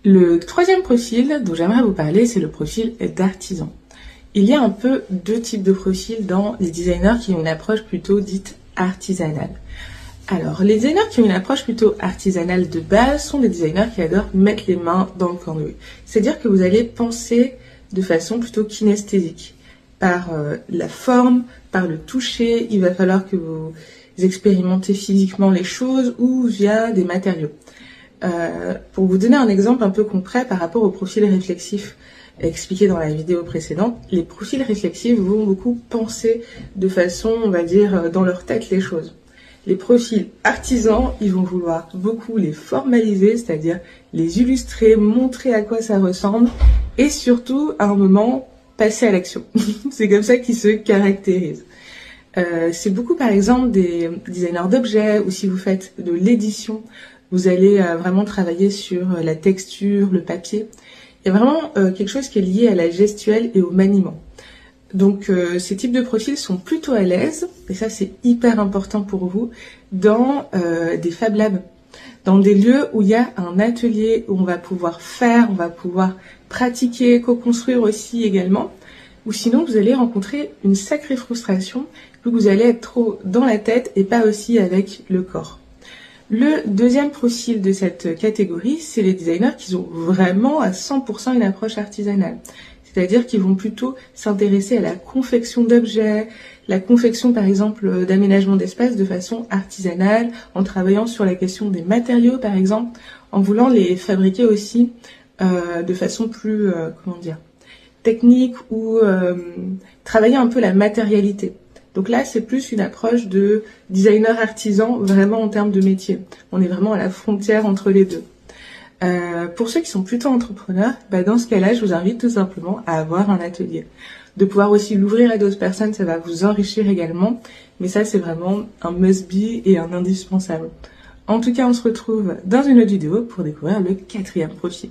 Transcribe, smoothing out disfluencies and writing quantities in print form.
Le troisième profil dont j'aimerais vous parler, c'est le profil d'artisan. Il y a un peu deux types de profils dans les designers qui ont une approche plutôt dite artisanale. Alors, les designers qui ont une approche plutôt artisanale de base sont des designers qui adorent mettre les mains dans le cambouis. C'est-à-dire que vous allez penser de façon plutôt kinesthésique, par la forme, par le toucher. Il va falloir que vous expérimentez physiquement les choses ou via des matériaux. Pour vous donner un exemple un peu concret par rapport au profil réflexif expliqué dans la vidéo précédente, les profils réflexifs vont beaucoup penser de façon, on va dire, dans leur tête les choses. Les profils artisans, ils vont vouloir beaucoup les formaliser, c'est-à-dire les illustrer, montrer à quoi ça ressemble et surtout, à un moment, passer à l'action. C'est comme ça qu'ils se caractérisent. C'est beaucoup, par exemple, des designers d'objets ou si vous faites de l'édition, vous allez vraiment travailler sur la texture, le papier. Il y a vraiment quelque chose qui est lié à la gestuelle et au maniement. Donc ces types de profils sont plutôt à l'aise, et ça c'est hyper important pour vous, dans des Fab Labs, dans des lieux où il y a un atelier, où on va pouvoir faire, on va pouvoir pratiquer, co-construire aussi également, ou sinon vous allez rencontrer une sacrée frustration, où vous allez être trop dans la tête et pas aussi avec le corps. Le deuxième profil de cette catégorie, c'est les designers qui ont vraiment à 100% une approche artisanale. C'est-à-dire qu'ils vont plutôt s'intéresser à la confection d'objets, la confection par exemple d'aménagement d'espace de façon artisanale, en travaillant sur la question des matériaux par exemple, en voulant les fabriquer aussi de façon plus, technique ou travailler un peu la matérialité. Donc là, c'est plus une approche de designer artisan, vraiment en termes de métier. On est vraiment à la frontière entre les deux. Pour ceux qui sont plutôt entrepreneurs, dans ce cas-là, je vous invite tout simplement à avoir un atelier. De pouvoir aussi l'ouvrir à d'autres personnes, ça va vous enrichir également. Mais ça, c'est vraiment un must-be et un indispensable. En tout cas, on se retrouve dans une autre vidéo pour découvrir le quatrième profil.